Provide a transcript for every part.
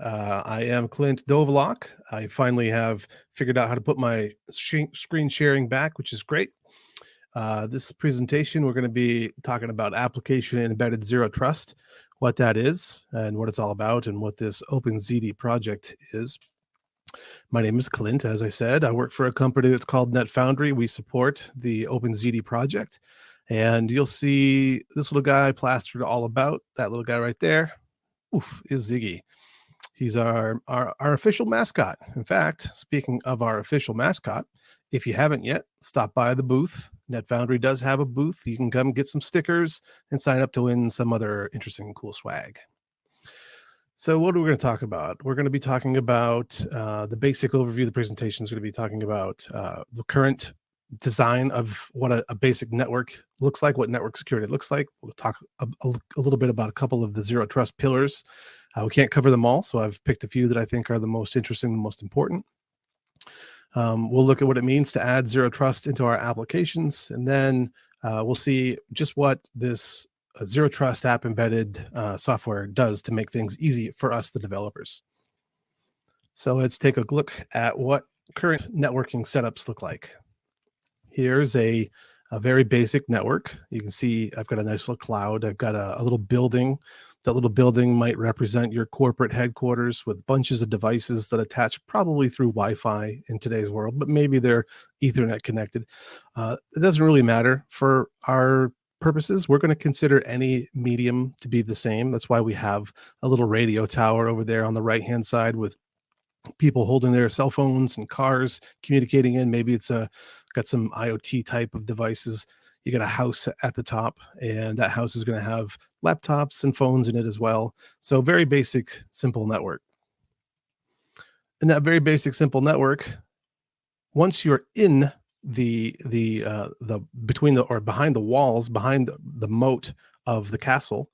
I am Clint Dovelock. I finally have figured out how to put my screen sharing back, which is great. This presentation, we're going to be talking about application and embedded zero trust, what that is and what it's all about, and what this OpenZD project is. My name is Clint, as I said. I work for a company that's called NetFoundry. We support the OpenZD project. And you'll see this little guy plastered all about. That little guy right there, oof, is Ziggy. He's our official mascot. In fact, speaking of our official mascot, if you haven't yet, stop by the booth. NetFoundry does have a booth. You can come get some stickers and sign up to win some other interesting and cool swag. So what are we going to talk about? We're going to be talking about the basic overview of the presentation. Is going to be talking about the current design of what a basic network looks like, what network security looks like. We'll talk a little bit about a couple of the zero trust pillars. We can't cover them all, so I've picked a few that I think are the most interesting, the most important. We'll look at what it means to add zero trust into our applications, and then we'll see just what this zero trust app embedded software does to make things easy for us, the developers. So let's take a look at what current networking setups look like. Here's a very basic network. You can see I've got a nice little cloud. I've got a little building. That little building might represent your corporate headquarters with bunches of devices that attach probably through Wi-Fi in today's world, but maybe they're Ethernet connected. It doesn't really matter for our purposes. We're going to consider any medium to be the same. That's why we have a little radio tower over there on the right-hand side with people holding their cell phones and cars communicating in. Maybe it's got some IoT type of devices. You got a house at the top, and that house is going to have laptops and phones in it as well. So very basic, simple network. And that very basic, simple network, once you're in the between the or behind the walls, behind the moat of the castle,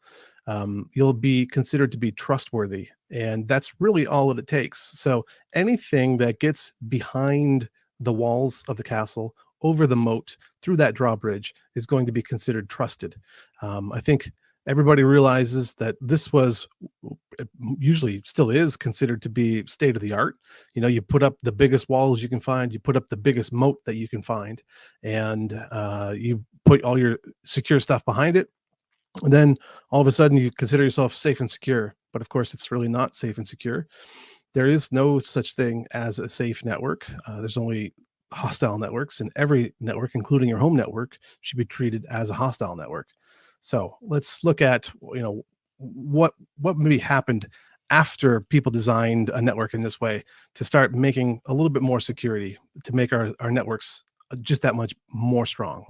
you'll be considered to be trustworthy. And that's really all that it takes. So anything that gets behind the walls of the castle, over the moat, through that drawbridge, is going to be considered trusted. I think everybody realizes that this was, usually still is, considered to be state of the art. You know, you put up the biggest walls you can find, you put up the biggest moat that you can find, and you put all your secure stuff behind it. And then all of a sudden you consider yourself safe and secure. But of course, it's really not safe and secure. There is no such thing as a safe network. There's only hostile networks, and every network, including your home network, should be treated as a hostile network. So let's look at, you know, what maybe happened after people designed a network in this way to start making a little bit more security, to make our networks just that much more strong.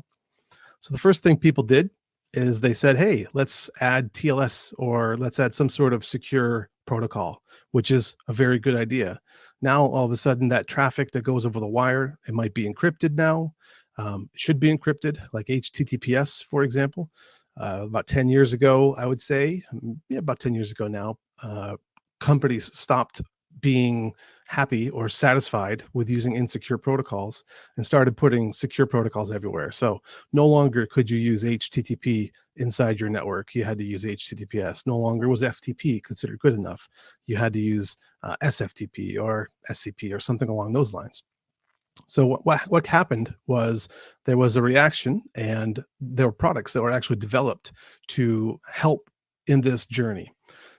So the first thing people did is they said, hey, let's add TLS, or let's add some sort of secure protocol, which is a very good idea. Now, all of a sudden, that traffic that goes over the wire, it might be encrypted now, should be encrypted, like HTTPS, for example. About 10 years ago, I would say, about 10 years ago now, companies stopped being happy or satisfied with using insecure protocols and started putting secure protocols everywhere. So no longer could you use HTTP inside your network. You had to use HTTPS. No longer was FTP considered good enough. You had to use SFTP or SCP or something along those lines. So what happened was there was a reaction, and there were products that were actually developed to help in this journey.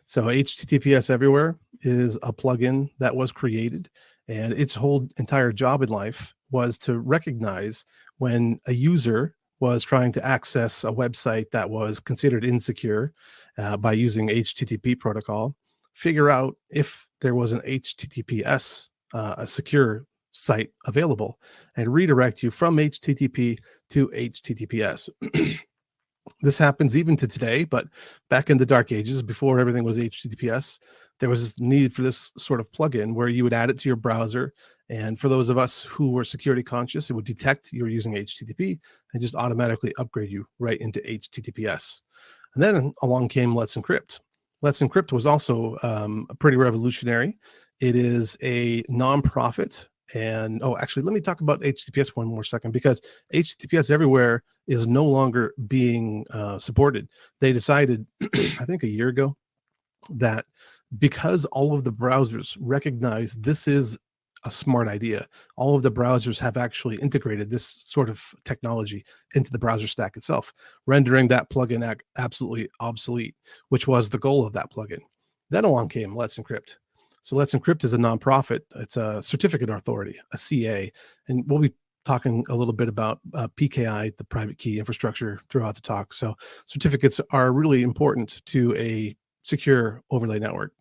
So HTTPS Everywhere is a plugin that was created, and its whole entire job in life was to recognize when a user was trying to access a website that was considered insecure by using HTTP protocol, figure out if there was an HTTPS, a secure site available, and redirect you from HTTP to HTTPS. This happens even to today, but back in the dark ages, before everything was HTTPS, there was this need for this sort of plugin where you would add it to your browser. And for those of us who were security conscious, it would detect you were using HTTP and just automatically upgrade you right into HTTPS. And then along came Let's Encrypt. Let's Encrypt was also pretty revolutionary. It is a nonprofit. And actually, let me talk about HTTPS one more second, because HTTPS Everywhere is no longer being supported. They decided, I think a year ago, that because all of the browsers recognize this is a smart idea. All of the browsers have actually integrated this sort of technology into the browser stack itself, rendering that plugin absolutely obsolete, which was the goal of that plugin. Then along came Let's Encrypt. So Let's Encrypt is a nonprofit. It's a certificate authority, a CA, and we'll be talking a little bit about PKI, the private key infrastructure, throughout the talk. So certificates are really important to a secure overlay network.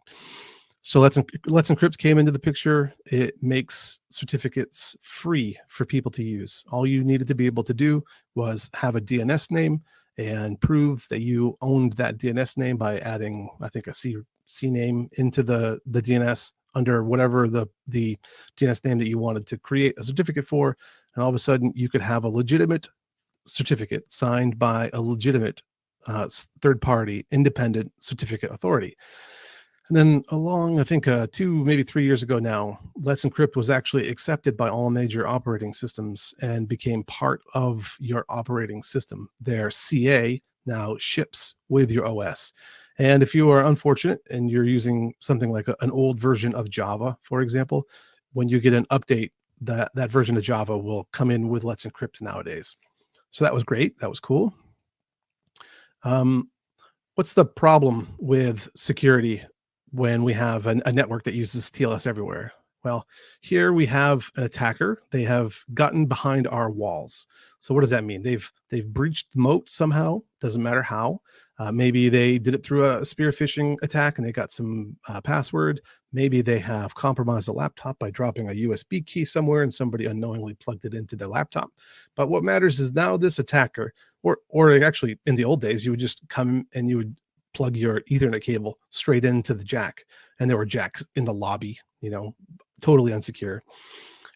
So Let's Encrypt came into the picture. It makes certificates free for people to use. All you needed to be able to do was have a DNS name and prove that you owned that DNS name by adding, I think, a C name into the DNS under whatever the DNS name that you wanted to create a certificate for. And all of a sudden you could have a legitimate certificate signed by a legitimate third-party independent certificate authority. And then along, I think 2, maybe 3 years ago now, Let's Encrypt was actually accepted by all major operating systems and became part of your operating system. Their CA now ships with your OS. And if you are unfortunate and you're using something like an old version of Java, for example, when you get an update, that version of Java will come in with Let's Encrypt nowadays. So that was great. That was cool. What's the problem with security when we have a network that uses TLS everywhere? Well, here we have an attacker. They have gotten behind our walls. So what does that mean? They've breached the moat somehow. Doesn't matter how. Maybe they did it through a spear phishing attack and they got some password. Maybe they have compromised a laptop by dropping a USB key somewhere and somebody unknowingly plugged it into their laptop. But what matters is now this attacker, or actually in the old days, you would just come and you would plug your Ethernet cable straight into the jack, and there were jacks in the lobby, totally unsecure.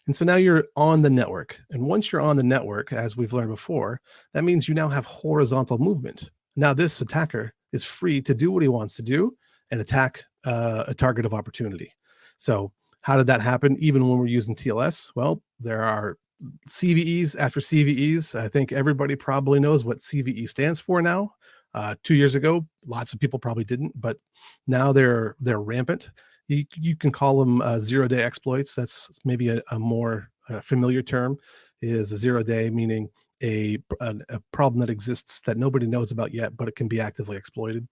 And so now you're on the network. And once you're on the network, as we've learned before, that means you now have horizontal movement. Now this attacker is free to do what he wants to do and attack a target of opportunity. So how did that happen? Even when we're using TLS? Well, there are CVEs after CVEs. I think everybody probably knows what CVE stands for now. 2 years ago, lots of people probably didn't, but now they're rampant. You can call them zero-day exploits. That's maybe a more familiar term. Is a zero-day, meaning a problem that exists that nobody knows about yet, but it can be actively exploited.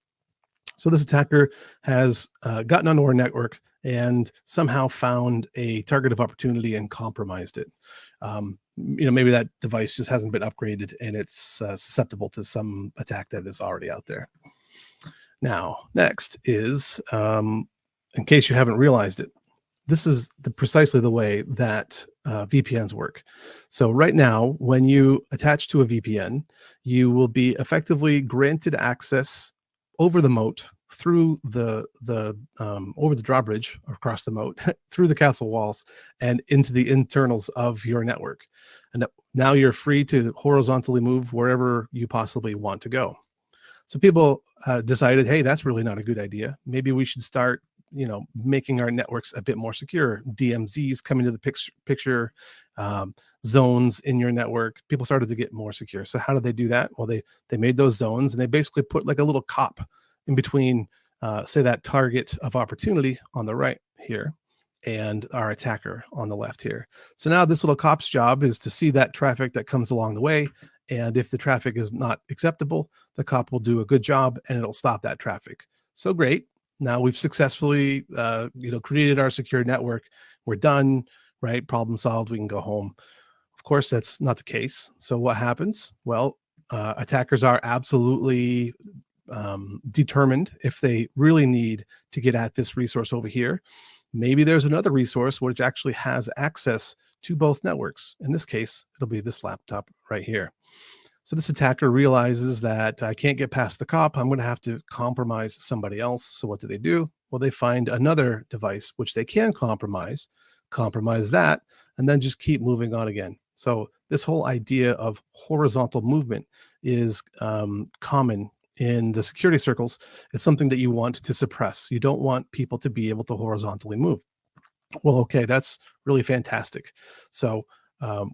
So this attacker has gotten onto our network and somehow found a target of opportunity and compromised it. Maybe that device just hasn't been upgraded and it's susceptible to some attack that is already out there. Now, next is, in case you haven't realized it, this is precisely the way that VPNs work. So right now, when you attach to a VPN, you will be effectively granted access over the moat, through the over the drawbridge across the moat, through the castle walls, and into the internals of your network. And now you're free to horizontally move wherever you possibly want to go. So people decided, hey, that's really not a good idea. Maybe we should start, making our networks a bit more secure. DMZs come into the picture, zones in your network. People started to get more secure. So how did they do that? Well, they made those zones and they basically put like a little cop in between, say, that target of opportunity on the right here and our attacker on the left here. So now this little cop's job is to see that traffic that comes along the way. And if the traffic is not acceptable, the cop will do a good job and it'll stop that traffic. So great. Now we've successfully, created our secure network. We're done, right? Problem solved. We can go home. Of course, that's not the case. So what happens? Well, attackers are absolutely determined if they really need to get at this resource over here. Maybe there's another resource which actually has access to both networks. In this case, it'll be this laptop right here. So this attacker realizes that I can't get past the cop. I'm going to have to compromise somebody else. So what do? Well, they find another device which they can compromise that, and then just keep moving on again. So this whole idea of horizontal movement is common in the security circles. It's something that you want to suppress. You don't want people to be able to horizontally move. Well, okay, that's really fantastic. So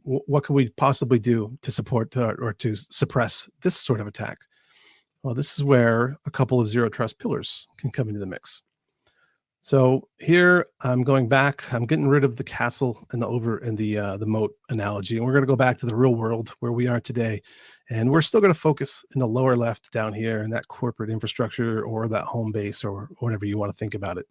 what can we possibly do to support or to suppress this sort of attack? Well, this is where a couple of zero trust pillars can come into the mix. So here I'm going back. I'm getting rid of the castle and the moat analogy, and we're going to go back to the real world where we are today. And we're still going to focus in the lower left down here in that corporate infrastructure or that home base or whatever you want to think about it.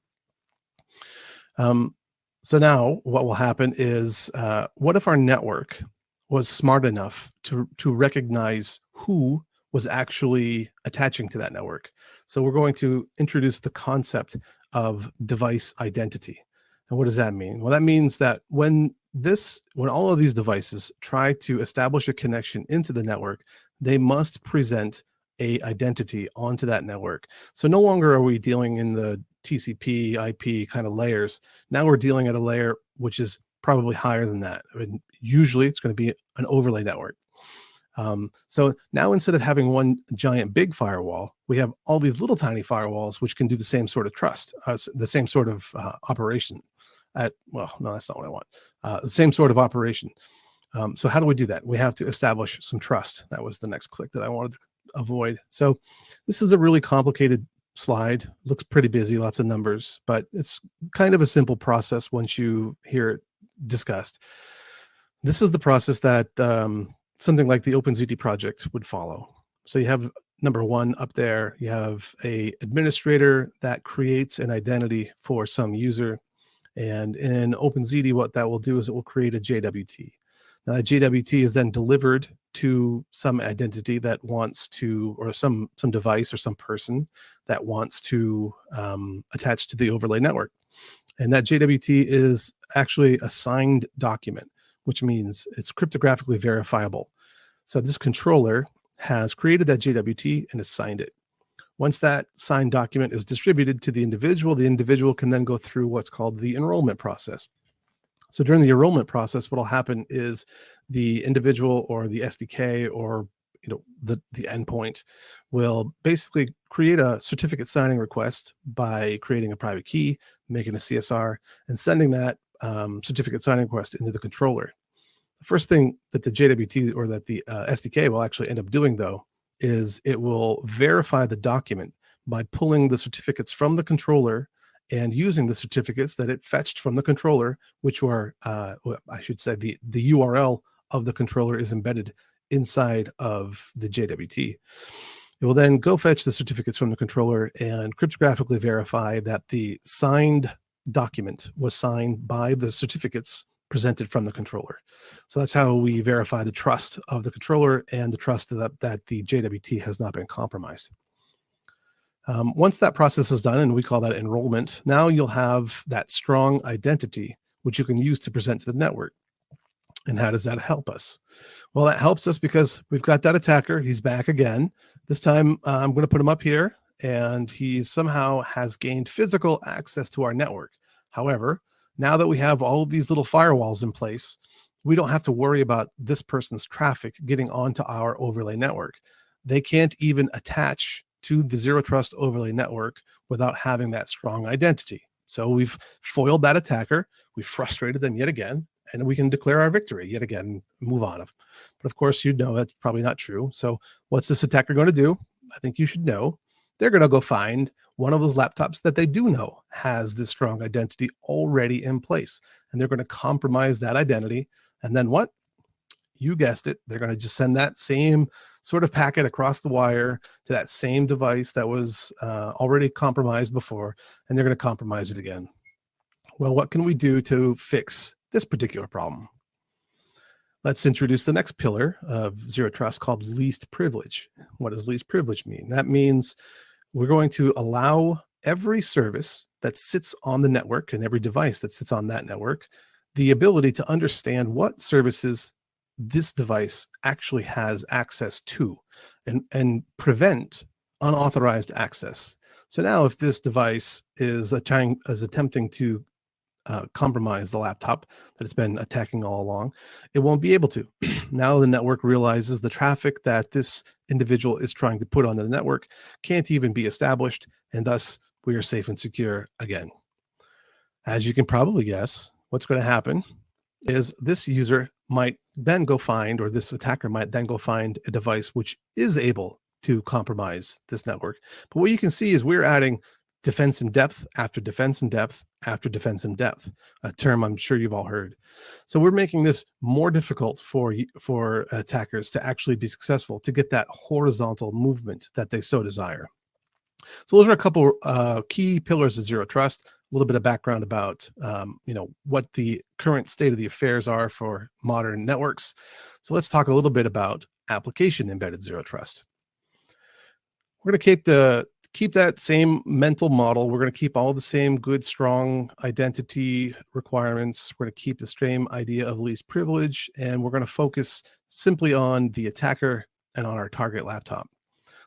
So now what will happen is, what if our network was smart enough to recognize who was actually attaching to that network? So we're going to introduce the concept of device identity. And what does that mean? Well, that means that when all of these devices try to establish a connection into the network, they must present a identity onto that network. So no longer are we dealing in the TCP, IP kind of layers. Now we're dealing at a layer which is probably higher than that. I mean, usually it's going to be an overlay network. So now instead of having one giant big firewall, we have all these little tiny firewalls which can do the same sort of trust, the same sort of operation. Well, no, that's not what I want. The same sort of operation. So how do we do that? We have to establish some trust. That was the next click that I wanted to avoid. So this is a really complicated slide. Looks pretty busy, lots of numbers, but it's kind of a simple process once you hear it discussed. This is the process that something like the OpenZT project would follow. So you have number one up there, you have a administrator that creates an identity for some user. And in OpenZT, what that will do is it will create a JWT. Now that JWT is then delivered to some identity that wants to, or some device or some person that wants to attach to the overlay network. And that JWT is actually a signed document, which means it's cryptographically verifiable. So this controller has created that JWT and has signed it. Once that signed document is distributed to the individual can then go through what's called the enrollment process. So during the enrollment process, what will happen is the individual or the SDK or the endpoint will basically create a certificate signing request by creating a private key, making a CSR, and sending that certificate signing request into the controller. The first thing that the JWT or that the SDK will actually end up doing, though, is it will verify the document by pulling the certificates from the controller and using the certificates that it fetched from the controller, which are, I should say, the URL of the controller is embedded inside of the JWT. It will then go fetch the certificates from the controller and cryptographically verify that the signed document was signed by the certificates presented from the controller. So that's how we verify the trust of the controller and the trust that the JWT has not been compromised. Once that process is done, and we call that enrollment, now you'll have that strong identity, which you can use to present to the network. And how does that help us? Well, that helps us because we've got that attacker. He's back again. This time, I'm going to put him up here, and he somehow has gained physical access to our network. However, now that we have all of these little firewalls in place, we don't have to worry about this person's traffic getting onto our overlay network. They can't even attach to the Zero Trust overlay network without having that strong identity. So we've foiled that attacker, we've frustrated them yet again, and we can declare our victory yet again, move on. But of course, you know that's probably not true. So what's this attacker going to do? I think you should know. They're going to go find one of those laptops that they do know has this strong identity already in place. And they're going to compromise that identity. And then what? You guessed it. They're going to just send that same sort of packet across the wire to that same device that was already compromised before, and they're going to compromise it again. Well, what can we do to fix this particular problem? Let's introduce the next pillar of Zero Trust called least privilege. What does least privilege mean? That means we're going to allow every service that sits on the network and every device that sits on that network the ability to understand what services this device actually has access to and prevent unauthorized access. So now if this device is attempting to compromise the laptop that it's been attacking all along, it won't be able to. Now the network realizes the traffic that this individual is trying to put on the network can't even be established, and thus we are safe and secure again. As you can probably guess, what's going to happen is this user might then go find, or this attacker might then go find a device which is able to compromise this network. But what you can see is we're adding defense in depth after defense in depth after defense in depth, a term I'm sure you've all heard. So we're making this more difficult for attackers to actually be successful, to get that horizontal movement that they so desire. So those are a couple key pillars of zero trust. A little bit of background about what the current state of the affairs are for modern networks. So let's talk a little bit about application embedded zero trust. We're going to keep that same mental model. We're going to keep all the same good, strong identity requirements. We're going to keep the same idea of least privilege, and we're going to focus simply on the attacker and on our target laptop.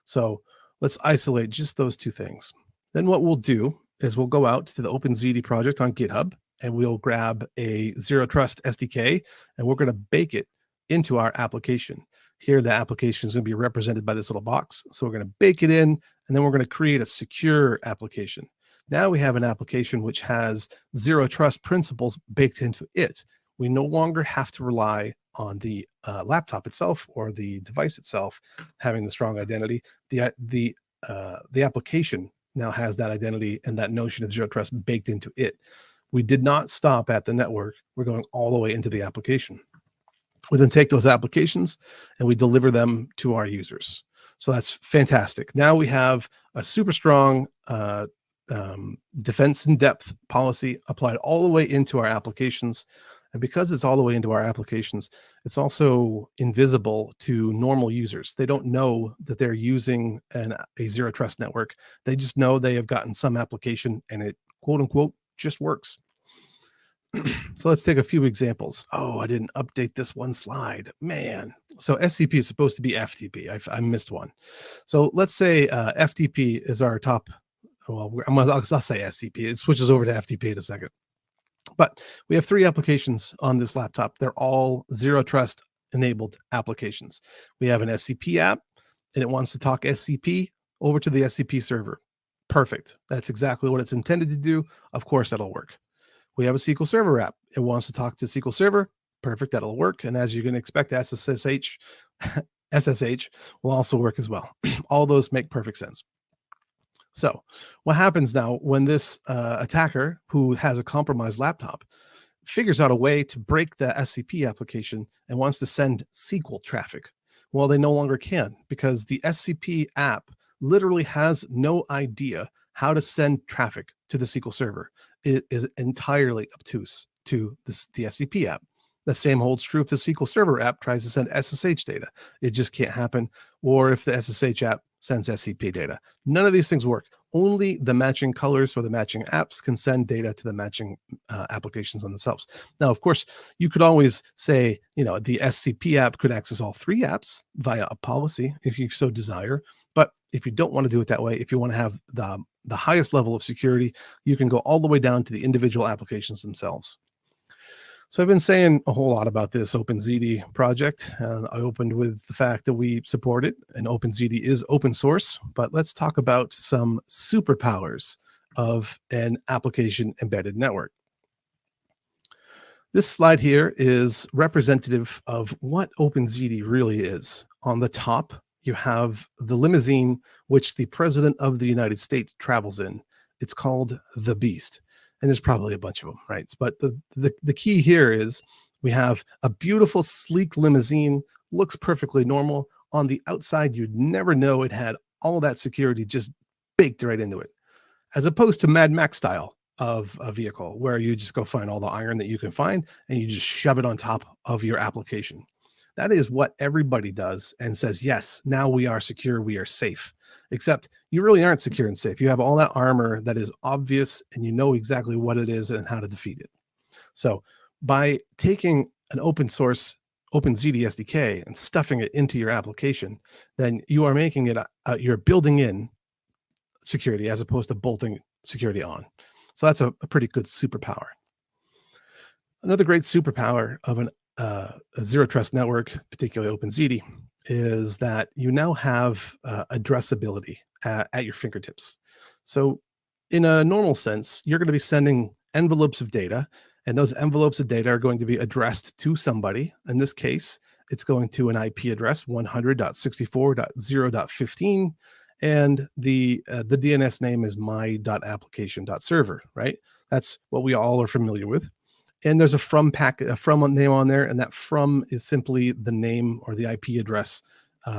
So let's isolate just those two things. Then what we'll do is we'll go out to the OpenZD project on GitHub, and we'll grab a Zero Trust SDK, and we're going to bake it into our application. Here, the application is going to be represented by this little box. So we're going to bake it in, and then we're going to create a secure application. Now we have an application which has zero trust principles baked into it. We no longer have to rely on the laptop itself or the device itself having the strong identity. The application now has that identity and that notion of zero trust baked into it. We did not stop at the network. We're going all the way into the application. We then take those applications and we deliver them to our users. So that's fantastic. Now we have a super strong defense in depth policy applied all the way into our applications. And because it's all the way into our applications, it's also invisible to normal users. They don't know that they're using a zero trust network. They just know they have gotten some application and it, quote unquote, just works. So let's take a few examples. Oh, I didn't update this one slide, man. So SCP is supposed to be FTP. I missed one. So let's say FTP is our top. Well, I'll say SCP. It switches over to FTP in a second. But we have 3 applications on this laptop. They're all zero trust enabled applications. We have an SCP app, and it wants to talk SCP over to the SCP server. Perfect. That's exactly what it's intended to do. Of course, that'll work. We have a SQL Server app. It wants to talk to SQL Server. Perfect. That'll work. And as you can expect, SSH will also work as well. All those make perfect sense. So what happens now when this attacker who has a compromised laptop figures out a way to break the SCP application and wants to send SQL traffic? Well, they no longer can, because the SCP app literally has no idea how to send traffic to the SQL server. It is entirely obtuse to the SCP app. The same holds true if the SQL Server app tries to send SSH data. It just can't happen. Or if the SSH app sends SCP data. None of these things work. Only the matching colors for the matching apps can send data to the matching applications on themselves. Now, of course, you could always say, the SCP app could access all 3 apps via a policy if you so desire. But if you don't want to do it that way, if you want to have the highest level of security, you can go all the way down to the individual applications themselves. So I've been saying a whole lot about this OpenZD project. I opened with the fact that we support it, and OpenZD is open source. But let's talk about some superpowers of an application embedded network. This slide here is representative of what OpenZD really is. On the top, you have the limousine which the President of the United States travels in. It's called the Beast. And there's probably a bunch of them, right? But the key here is we have a beautiful, sleek limousine, looks perfectly normal. On the outside, you'd never know it had all that security just baked right into it, as opposed to Mad Max style of a vehicle where you just go find all the iron that you can find and you just shove it on top of your application. That is what everybody does and says, yes, now we are secure, we are safe. Except you really aren't secure and safe. You have all that armor that is obvious and you know exactly what it is and how to defeat it. So by taking an open source OpenZD SDK and stuffing it into your application, then you are making it, you're building in security as opposed to bolting security on. So that's a pretty good superpower. Another great superpower of a zero trust network, particularly OpenZD, is that you now have addressability at your fingertips. So in a normal sense, you're going to be sending envelopes of data, and those envelopes of data are going to be addressed to somebody. In this case, it's going to an IP address 100.64.0.15, and the DNS name is my.application.server, right? That's what we all are familiar with. And there's a from name on there, and that from is simply the name or the IP address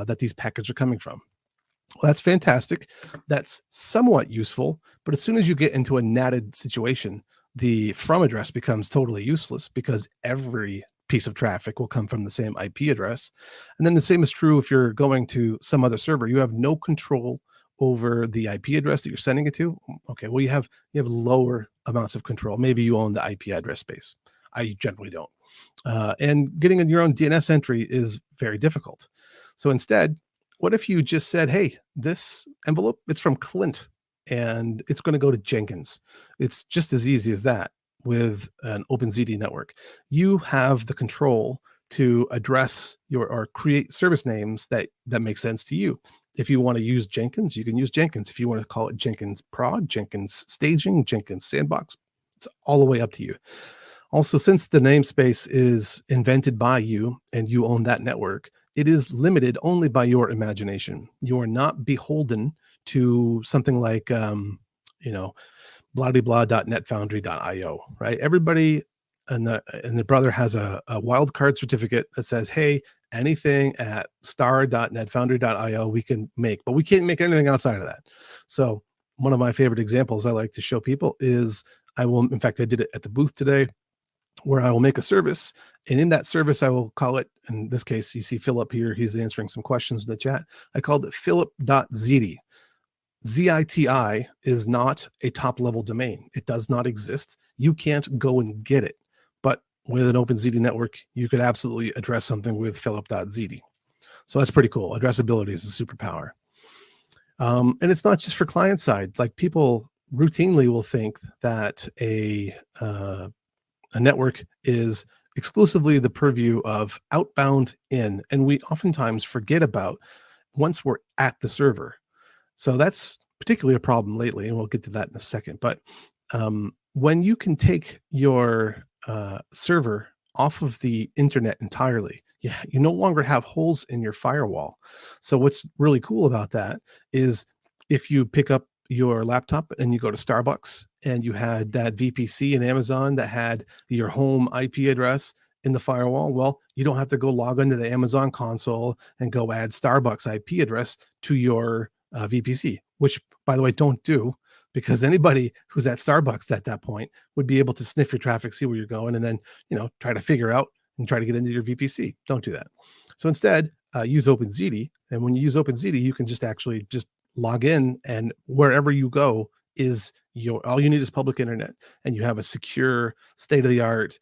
that these packets are coming from. Well, that's fantastic. That's somewhat useful, but as soon as you get into a natted situation, the from address becomes totally useless because every piece of traffic will come from the same IP address. And then the same is true if you're going to some other server. You have no control over the IP address that you're sending it to. Okay, well, you have lower amounts of control. Maybe you own the IP address space. I generally don't. And getting in your own DNS entry is very difficult. So instead, what if you just said, hey, this envelope, it's from Clint and it's going to go to Jenkins. It's just as easy as that with an OpenZD network. You have the control to address or create service names that make sense to you. If you want to use Jenkins, you can use Jenkins. If you want to call it Jenkins Prod, Jenkins Staging, Jenkins Sandbox, it's all the way up to you. Also, since the namespace is invented by you and you own that network, it is limited only by your imagination. You are not beholden to something like, blah-de-blah.netfoundry.io, right? Everybody and the brother has a wildcard certificate that says, hey, anything at star.netfoundry.io we can make, but we can't make anything outside of that. So one of my favorite examples I like to show people is in fact, I did it at the booth today, where I will make a service, and in that service, I will call it, in this case, you see Philip here, he's answering some questions in the chat. I called it philip.ziti. ZITI is not a top-level domain. It does not exist. You can't go and get it. But with an OpenZD network, you could absolutely address something with philip.ziti. So that's pretty cool. Addressability is a superpower. And it's not just for client side. Like, people routinely will think that a network is exclusively the purview of outbound in, and we oftentimes forget about once we're at the server. So that's particularly a problem lately, and we'll get to that in a second. But when you can take your server off of the internet entirely, you no longer have holes in your firewall. So what's really cool about that is if you pick up your laptop and you go to Starbucks and you had that VPC in Amazon that had your home IP address in the firewall, well, you don't have to go log into the Amazon console and go add Starbucks IP address to your VPC, which, by the way, don't do, because anybody who's at Starbucks at that point would be able to sniff your traffic, see where you're going, and then, try to figure out and try to get into your VPC. Don't do that. So instead, use OpenZD. And when you use OpenZD, you can just log in, and wherever you go is all you need is public internet, and you have a secure, state-of-the-art,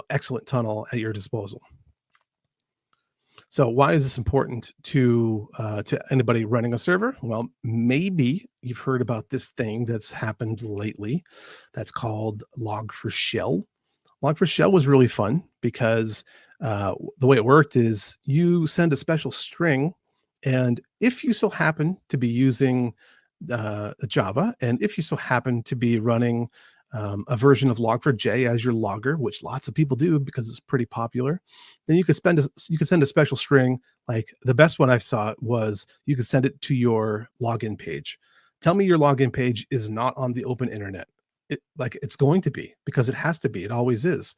excellent tunnel at your disposal. So why is this important to anybody running a server? Well, maybe you've heard about this thing that's happened lately that's called Log4Shell. Log4Shell was really fun because the way it worked is you send a special string, and if you so happen to be using Java, and if you so happen to be running a version of Log4j as your logger, which lots of people do because it's pretty popular, then you could send a special string. Like, the best one I saw was you could send it to your login page. Tell me your login page is not on the open internet. It's going to be, because it has to be. It always is.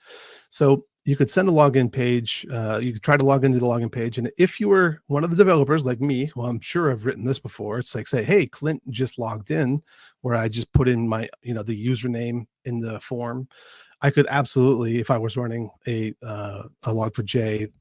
So you could send a login page. You could try to log into the login page. And if you were one of the developers like me, well, I'm sure I've written this before. It's like, say, hey, Clint just logged in, where I just put in my, the username in the form. I could absolutely, if I was running a Log4j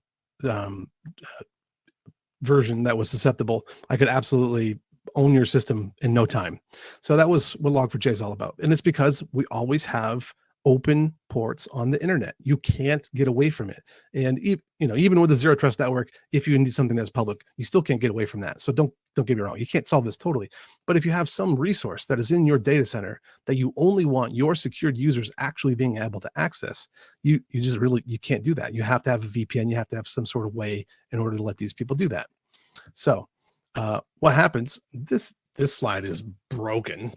version that was susceptible, I could absolutely own your system in no time. So that was what Log4j is all about. And it's because we always have open ports on the internet. You can't get away from it. And even with a zero trust network, if you need something that's public, you still can't get away from that. So don't get me wrong. You can't solve this totally. But if you have some resource that is in your data center that you only want your secured users actually being able to access, you can't do that. You have to have a VPN. You have to have some sort of way in order to let these people do that. So what happens? This slide is broken.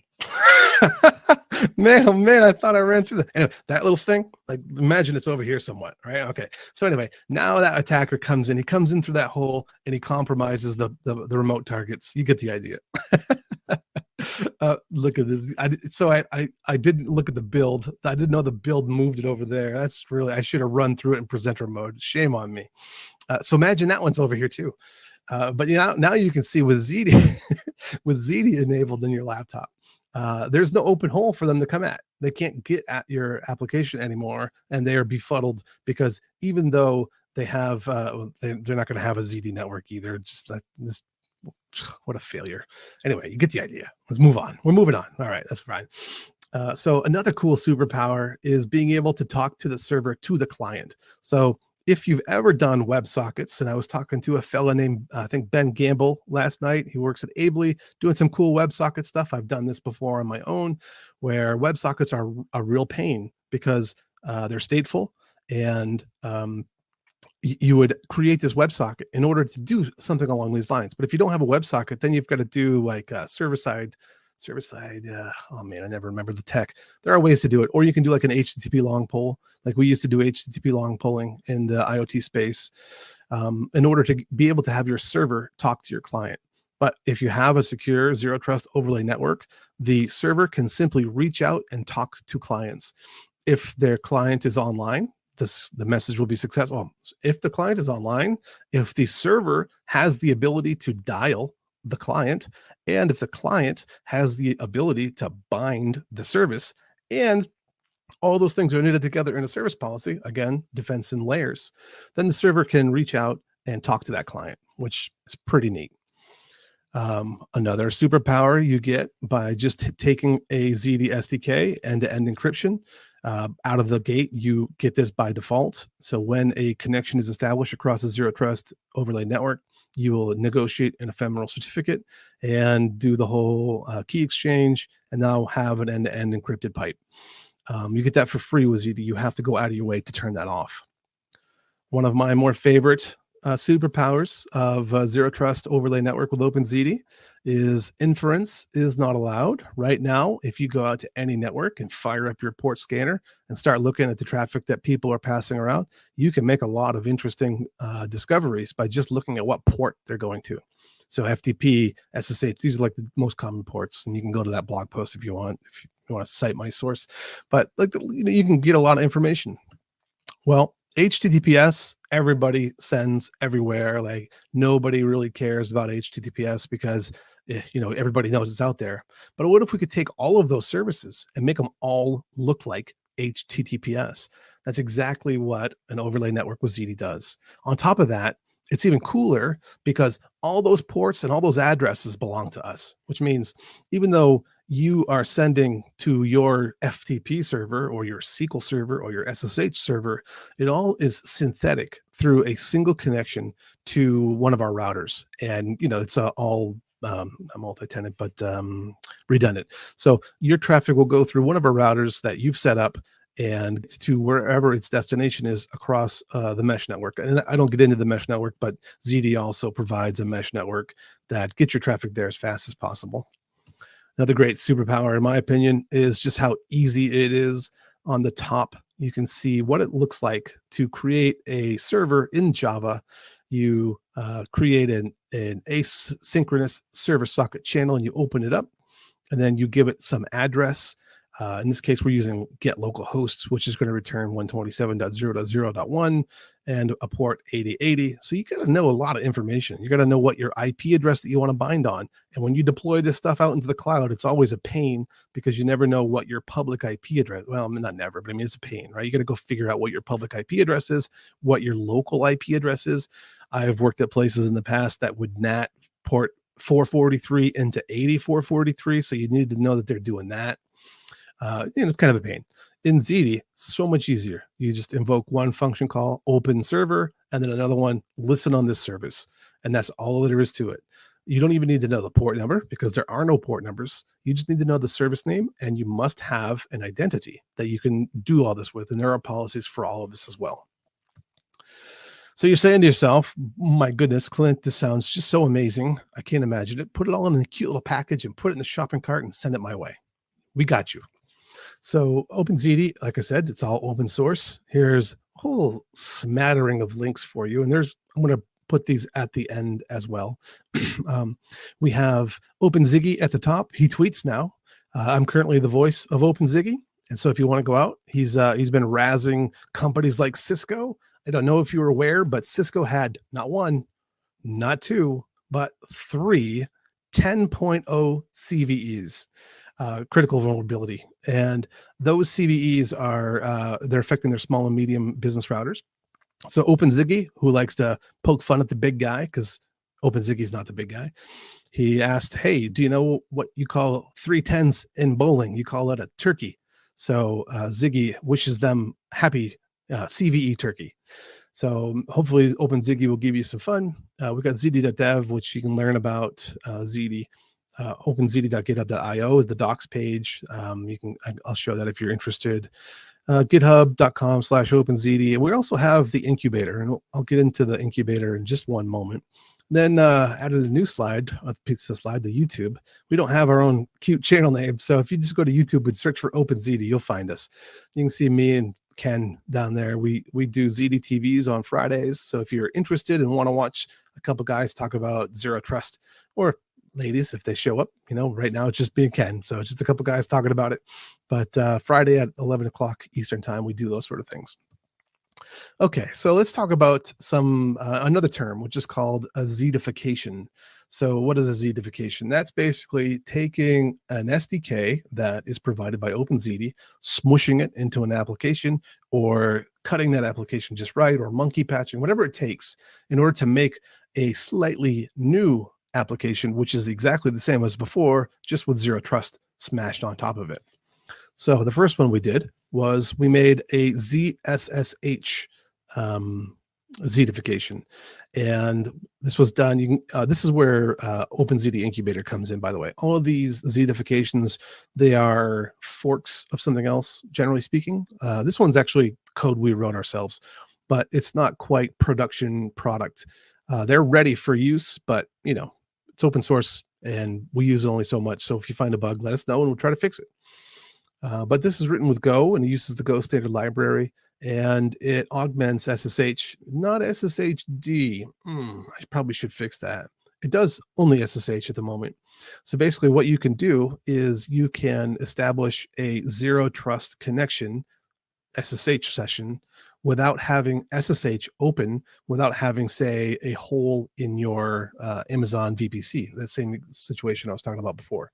Man, oh man, I thought I ran through that. Anyway, that little thing, like imagine it's over here somewhat, right? Okay. So anyway, now that attacker comes in, he comes in through that hole and he compromises the remote targets. You get the idea. Look at this. I didn't look at the build. I didn't know the build moved it over there. That's really, I should have run through it in presenter mode. Shame on me. So imagine that one's over here too. But now you can see with ZD, with ZD enabled in your laptop, there's no open hole for them to come at. They can't get at your application anymore, and they are befuddled because even though they have, they're not going to have a ZD network either. Just like this, what a failure. Anyway, you get the idea. Let's move on. We're moving on. All right, that's fine. So another cool superpower is being able to talk to the server to the client. So if you've ever done WebSockets, and I was talking to a fella named, I think, Ben Gamble last night. He works at Ably doing some cool WebSocket stuff. I've done this before on my own, where WebSockets are a real pain because they're stateful, and you would create this WebSocket in order to do something along these lines. But if you don't have a WebSocket, then you've got to do like server-side. Oh man, I never remember the tech. There are ways to do it, or you can do like an HTTP long poll. Like we used to do HTTP long polling in the IoT space in order to be able to have your server talk to your client. But if you have a secure zero trust overlay network, the server can simply reach out and talk to clients. If their client is online, the message will be successful. If the client is online, if the server has the ability to dial the client, and if the client has the ability to bind the service, and all those things are knitted together in a service policy, again, defense in layers, then the server can reach out and talk to that client, which is pretty neat. Another superpower you get by just taking a ZD SDK end-to-end encryption. Out of the gate, you get this by default. So when a connection is established across a zero trust overlay network, you will negotiate an ephemeral certificate and do the whole key exchange, and now have an end-to-end encrypted pipe. You get that for free with ZD. You have to go out of your way to turn that off. One of my more favorite superpowers of zero trust overlay network with OpenZD is inference is not allowed. Right now, if you go out to any network and fire up your port scanner and start looking at the traffic that people are passing around, you can make a lot of interesting discoveries by just looking at what port they're going to. So FTP, SSH, these are like the most common ports, and you can go to that blog post if you want to cite my source. But like you can get a lot of information. Well, HTTPS, everybody sends everywhere. Like nobody really cares about HTTPS because everybody knows it's out there. But what if we could take all of those services and make them all look like HTTPS? That's exactly what an overlay network with ZD does. On top of that, it's even cooler because all those ports and all those addresses belong to us, which means even though you are sending to your FTP server or your SQL server or your SSH server, it all is synthetic through a single connection to one of our routers. And, it's all multi-tenant, but redundant. So your traffic will go through one of our routers that you've set up and to wherever its destination is across the mesh network. And I don't get into the mesh network, but ZD also provides a mesh network that gets your traffic there as fast as possible. Another great superpower, in my opinion, is just how easy it is. On the top, you can see what it looks like to create a server in Java. You create an asynchronous server socket channel, and you open it up, and then you give it some address. In this case, we're using get localhost, which is going to return 127.0.0.1 and a port 8080. So you got to know a lot of information. You got to know what your IP address that you want to bind on. And when you deploy this stuff out into the cloud, it's always a pain because you never know what your public IP address, well, not never, but I mean, it's a pain, right? You got to go figure out what your public IP address is, what your local IP address is. I've worked at places in the past that would NAT port 443 into 8443. So you need to know that they're doing that. It's kind of a pain. In ZD, so much easier. You just invoke one function call, open server, and then another one, listen on this service. And that's all there is to it. You don't even need to know the port number because there are no port numbers. You just need to know the service name, and you must have an identity that you can do all this with. And there are policies for all of this as well. So you're saying to yourself, my goodness, Clint, this sounds just so amazing. I can't imagine it. Put it all in a cute little package and put it in the shopping cart and send it my way. We got you. So OpenZD, like I said, it's all open source. Here's a whole smattering of links for you. And I'm going to put these at the end as well. We have OpenZiggy at the top. He tweets now. I'm currently the voice of OpenZiggy. And so if you want to go out, he's been razzing companies like Cisco. I don't know if you were aware, but Cisco had not one, not two, but three 10.0 CVEs, critical vulnerability. And those CVEs are, they're affecting their small and medium business routers. So OpenZiggy, who likes to poke fun at the big guy, because OpenZiggy is not the big guy, he asked, hey, do you know what you call 310s in bowling? You call it a turkey. So Ziggy wishes them happy CVE turkey. So hopefully OpenZiggy will give you some fun. We've got zd.dev, which you can learn about Zd. OpenZD.github.io is the docs page. I'll show that if you're interested. GitHub.com/OpenZD. And we also have the incubator, and I'll get into the incubator in just one moment. Then added a new slide, the YouTube. We don't have our own cute channel name. So if you just go to YouTube and search for OpenZD, you'll find us. You can see me and Ken down there. We do ZD TVs on Fridays. So if you're interested and want to watch a couple guys talk about zero trust, or ladies, if they show up, right now it's just me and Ken. So it's just a couple guys talking about it. But Friday at 11 o'clock Eastern time, we do those sort of things. Okay, so let's talk about another term, which is called a Zedification. So what is a Zedification? That's basically taking an SDK that is provided by OpenZD, smushing it into an application, or cutting that application just right, or monkey patching, whatever it takes in order to make a slightly new application, which is exactly the same as before, just with zero trust smashed on top of it. So the first one we did was we made a ZSSH Zedification, and this was done. This is where OpenZD Incubator comes in. By the way, all of these Zedifications, they are forks of something else. Generally speaking, this one's actually code we wrote ourselves, but it's not quite production product. They're ready for use, but it's open source and we use it only so much. So if you find a bug, let us know and we'll try to fix it. But this is written with Go, and it uses the Go standard library, and it augments SSH, not SSHD. I probably should fix that. It does only SSH at the moment. So basically what you can do is you can establish a zero trust connection SSH session without having SSH open, without having, say, a hole in your Amazon VPC, that same situation I was talking about before.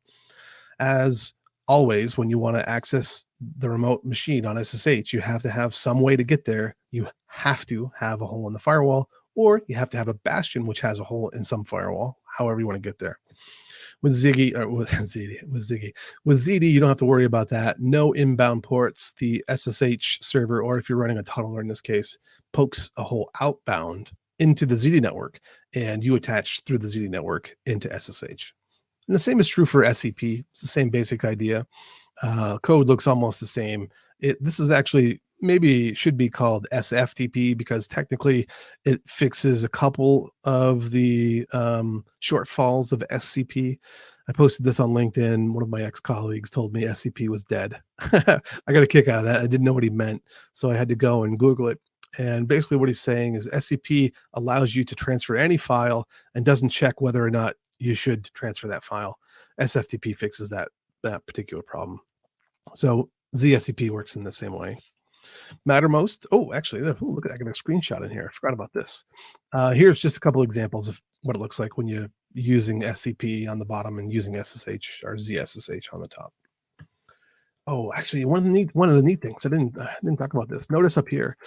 As always, when you want to access the remote machine on SSH, you have to have some way to get there. You have to have a hole in the firewall, or you have to have a bastion which has a hole in some firewall, however you want to get there. With Ziggy, or with Zd, you don't have to worry about that. No inbound ports. The SSH server, or if you're running a tunneler in this case, pokes a hole outbound into the Zd network, and you attach through the Zd network into SSH. And the same is true for SCP. It's the same basic idea. Code looks almost the same. This is actually maybe should be called SFTP because technically it fixes a couple of the shortfalls of SCP. I posted this on LinkedIn. One of my ex-colleagues told me SCP was dead. I got a kick out of that. I didn't know what he meant, so I had to go and Google it. And basically what he's saying is SCP allows you to transfer any file and doesn't check whether or not you should transfer that file. SFTP fixes that particular problem. So ZSCP works in the same way. Mattermost. Oh, actually, look at that. I got a screenshot in here. I forgot about this. Here's just a couple examples of what it looks like when you're using SCP on the bottom and using SSH or ZSSH on the top. Oh, actually, one of the neat things. I didn't talk about this. Notice up here,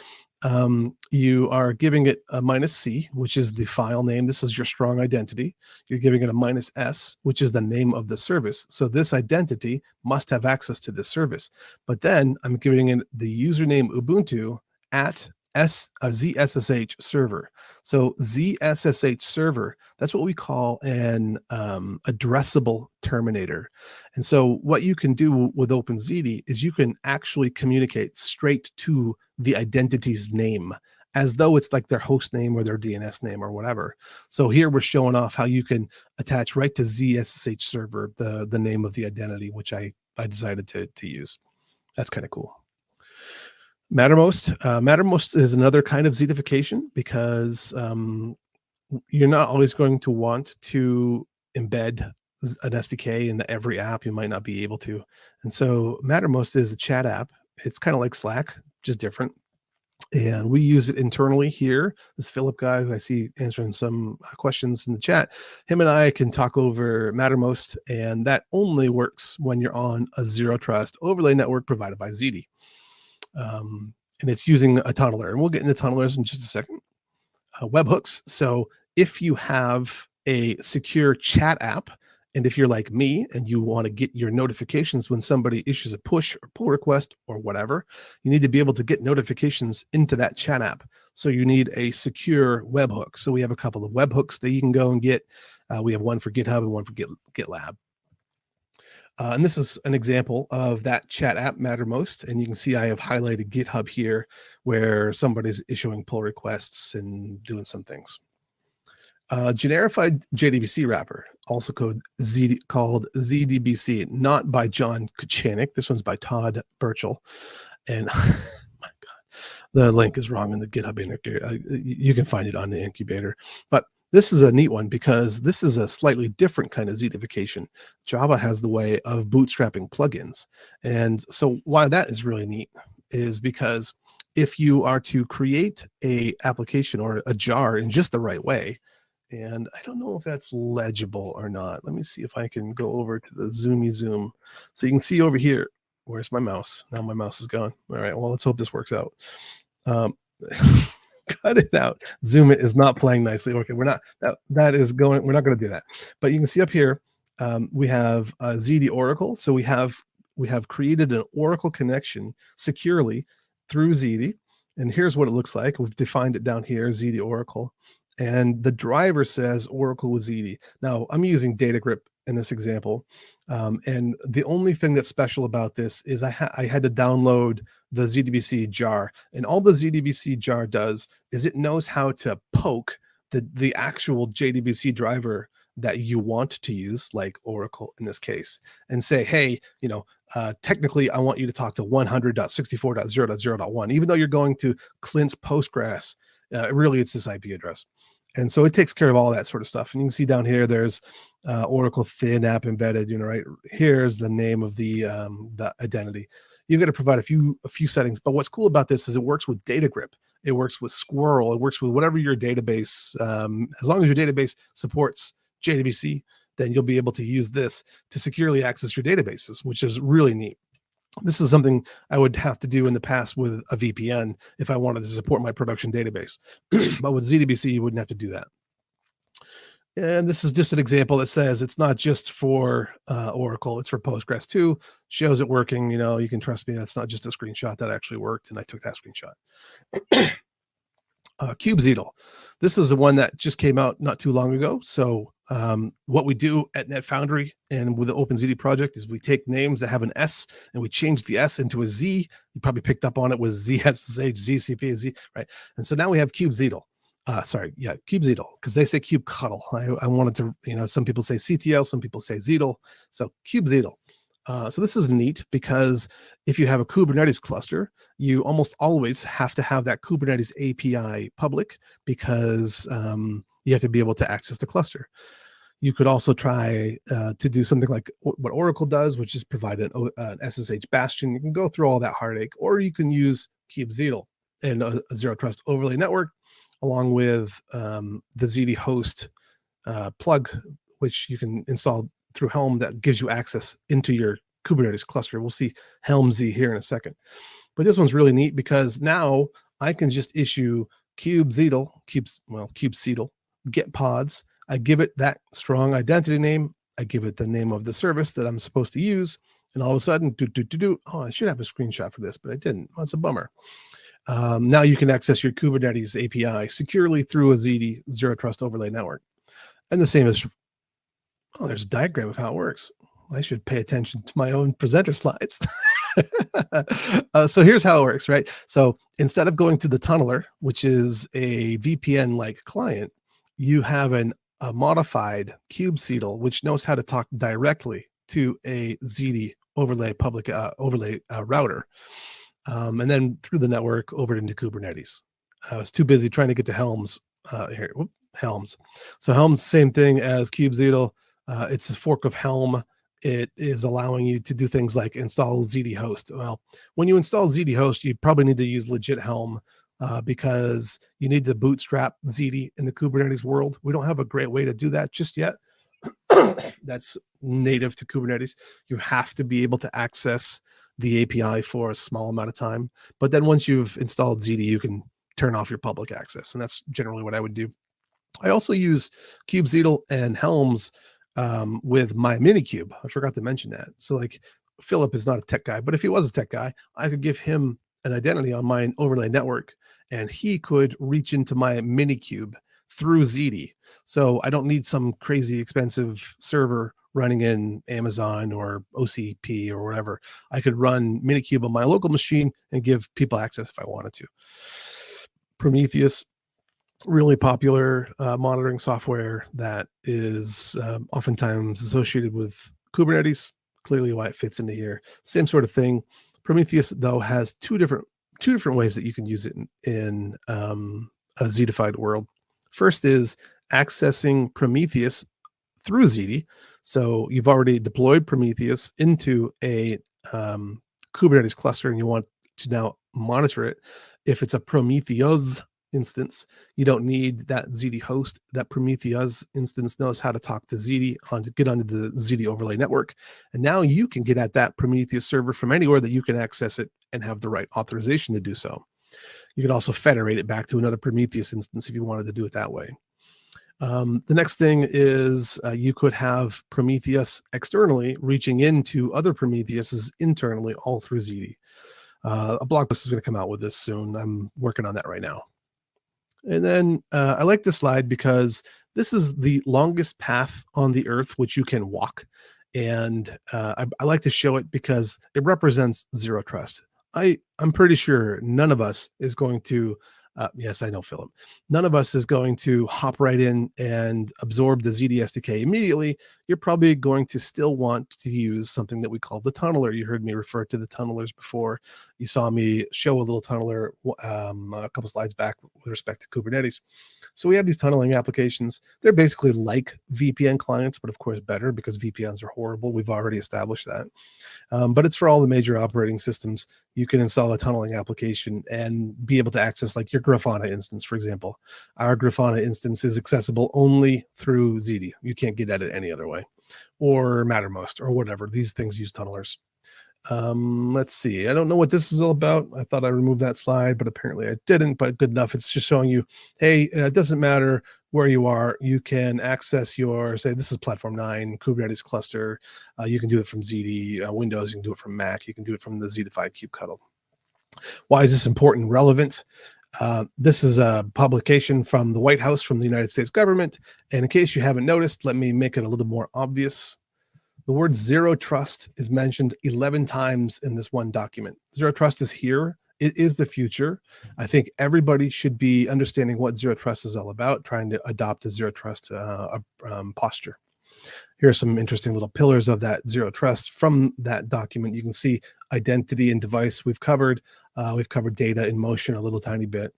you are giving it a -C, which is the file name. This is your strong identity. You're giving it a -S, which is the name of the service. So this identity must have access to this service. But then I'm giving it the username Ubuntu at ZSSH server. So ZSSH server, that's what we call an addressable terminator. And so what you can do with OpenZD is you can actually communicate straight to the identity's name as though it's like their host name or their DNS name or whatever. So here we're showing off how you can attach right to ZSSH server, the name of the identity, which I decided to use. That's kind of cool. Mattermost is another kind of Zedification because you're not always going to want to embed an SDK into every app. You might not be able to. And so Mattermost is a chat app. It's kind of like Slack, just different. And we use it internally here. This Philip guy who I see answering some questions in the chat, him and I can talk over Mattermost, and that only works when you're on a zero trust overlay network provided by Zedi. And it's using a tunneler, and we'll get into tunnelers in just a second. Webhooks. So if you have a secure chat app, and if you're like me and you want to get your notifications when somebody issues a push or pull request or whatever, you need to be able to get notifications into that chat app. So you need a secure webhook. So we have a couple of webhooks that you can go and get. We have one for GitHub and one for GitLab. And this is an example of that chat app, Mattermost. And you can see I have highlighted GitHub here where somebody's issuing pull requests and doing some things. Generified JDBC wrapper, also called ZDBC, not by John Kuchanik. This one's by Todd Burchell. And my God, the link is wrong in the GitHub indicator. You can find it on the incubator. But this is a neat one because this is a slightly different kind of Zedification. Java has the way of bootstrapping plugins. And so why that is really neat is because if you are to create a application or a jar in just the right way, and I don't know if that's legible or not. Let me see if I can go over to the zoomy zoom. So you can see over here, where's my mouse? Now my mouse is gone. All right, well, let's hope this works out. Cut it out. Zoom it is not playing nicely. Okay, we're not, that is going, we're not going to do that. But you can see up here, we have Zedi Oracle. So we have created an Oracle connection securely through Zedi. And here's what it looks like. We've defined it down here, Zedi Oracle. And the driver says Oracle with Zedi. Now I'm using DataGrip in this example. And the only thing that's special about this is I had to download the ZDBC jar, and all the ZDBC jar does is it knows how to poke the actual JDBC driver that you want to use, like Oracle in this case, and say, hey, technically I want you to talk to 100.64.0.0.1, even though you're going to Clint's Postgres, really it's this IP address. And so it takes care of all that sort of stuff. And you can see down here, there's Oracle thin app embedded, right? Here's the name of the identity. You've got to provide a few settings. But what's cool about this is it works with DataGrip. It works with Squirrel. It works with whatever your database, as long as your database supports JDBC, then you'll be able to use this to securely access your databases, which is really neat. This is something I would have to do in the past with a VPN if I wanted to support my production database. But with ZDBC, you wouldn't have to do that. And this is just an example that says it's not just for Oracle, it's for Postgres too. Shows it working. You can trust me. That's not just a screenshot. That actually worked, and I took that screenshot. kubezidle. This is the one that just came out not too long ago. So what we do at NetFoundry and with the OpenZD project is we take names that have an S and we change the S into a Z. You probably picked up on it with ZSSH, ZCP, Z, right? And so now we have kubezidle. kubezidle, because they say kubectl. I wanted to, some people say CTL, some people say Zedel. So kubezidle. So this is neat because if you have a Kubernetes cluster, you almost always have to have that Kubernetes API public because you have to be able to access the cluster. You could also try to do something like what Oracle does, which is provide an SSH bastion. You can go through all that heartache, or you can use kubezidle and a zero trust overlay network, along with the Zedi host plug, which you can install through Helm that gives you access into your Kubernetes cluster. We'll see Helm Z here in a second. But this one's really neat because now I can just issue kubezidle, get pods. I give it that strong identity name. I give it the name of the service that I'm supposed to use. And all of a sudden, oh, I should have a screenshot for this, but I didn't. That's a bummer. Now you can access your Kubernetes API securely through a Zedi zero trust overlay network. And the same is, oh, there's a diagram of how it works. I should pay attention to my own presenter slides. So here's how it works, right? So instead of going through the tunneler, which is a VPN-like client, you have a modified kubezidle, which knows how to talk directly to a Zedi overlay router, and then through the network over into Kubernetes. I was too busy trying to get to Helms. Helms. So Helms, same thing as kubectl. It's a fork of Helm. It is allowing you to do things like install Zedihost. Well, when you install Zedihost, you probably need to use legit Helm because you need to bootstrap Zedi in the Kubernetes world. We don't have a great way to do that just yet. That's native to Kubernetes. You have to be able to access the API for a small amount of time. But then once you've installed Zedi, you can turn off your public access. And that's generally what I would do. I also use kubectl and Helms with my Minikube. I forgot to mention that. So like Philip is not a tech guy, but if he was a tech guy, I could give him an identity on my overlay network and he could reach into my Minikube through Zedi. So I don't need some crazy expensive server running in Amazon or OCP or whatever. I could run Minikube on my local machine and give people access if I wanted to. Prometheus, really popular monitoring software that is oftentimes associated with Kubernetes. Clearly why it fits into here. Same sort of thing. Prometheus, though, has two different ways that you can use it in a Zedified world. First is accessing Prometheus through Zedi. So you've already deployed Prometheus into a Kubernetes cluster and you want to now monitor it. If it's a Prometheus instance, you don't need that Zedi host. That Prometheus instance knows how to talk to Zedi to get onto the Zedi overlay network. And now you can get at that Prometheus server from anywhere that you can access it and have the right authorization to do so. You can also federate it back to another Prometheus instance if you wanted to do it that way. The next thing is you could have Prometheus externally reaching into other Prometheuses internally all through Zedi. A blog post is going to come out with this soon. I'm working on that right now. And then I like this slide because this is the longest path on the earth which you can walk. And I like to show it because it represents zero trust. I'm pretty sure none of us is going to, yes, I know, Philip. None of us is going to hop right in and absorb the Zedi SDK immediately. You're probably going to still want to use something that we call the tunneler. You heard me refer to the tunnelers before. You saw me show a little tunneler a couple slides back with respect to Kubernetes. So we have these tunneling applications. They're basically like VPN clients, but of course better because VPNs are horrible. We've already established that. But it's for all the major operating systems. You can install a tunneling application and be able to access like your Grafana instance, for example. Our Grafana instance is accessible only through Zedi. You can't get at it any other way, or Mattermost or whatever. These things use tunnelers. Let's see. I don't know what this is all about. I thought I removed that slide, but apparently I didn't, but good enough. It's just showing you, hey, it doesn't matter where you are. You can access your, say, this is platform 9 Kubernetes cluster. You can do it from Zedi, Windows. You can do it from Mac. You can do it from the Zedified kubectl. Why is this important, relevant? This is a publication from the White House, from the United States government. And in case you haven't noticed, let me make it a little more obvious. The word zero trust is mentioned 11 times in this one document. Zero trust is here. It is the future. I think everybody should be understanding what zero trust is all about, trying to adopt a zero trust posture. Here are some interesting little pillars of that zero trust from that document. You can see identity and device we've covered. We've covered data in motion a little tiny bit.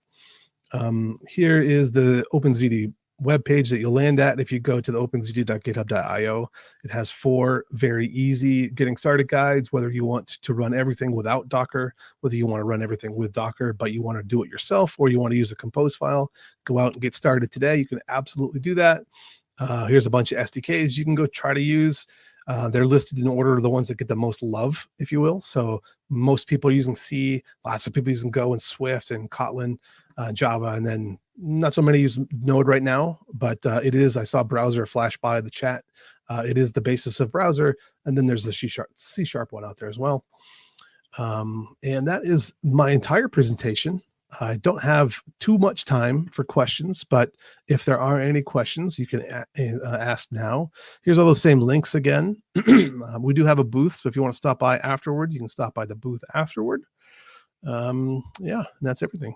Here is the OpenZD web page that you'll land at if you go to the openzd.github.io. It has 4 very easy getting started guides, whether you want to run everything without Docker, whether you want to run everything with Docker, but you want to do it yourself, or you want to use a compose file. Go out and get started today. You can absolutely do that. Here's a bunch of SDKs you can go try to use. They're listed in order of the ones that get the most love, if you will. So most people are using C, lots of people using Go and Swift and Kotlin, Java, and then not so many use Node right now, but it is, I saw browser flash by the chat. It is the basis of browser. And then there's the C# one out there as well. And that is my entire presentation. I don't have too much time for questions, but if there are any questions, you can ask now. Here's all those same links again. We do have a booth, so if you want to stop by afterward, you can stop by the booth afterward. Yeah, and that's everything.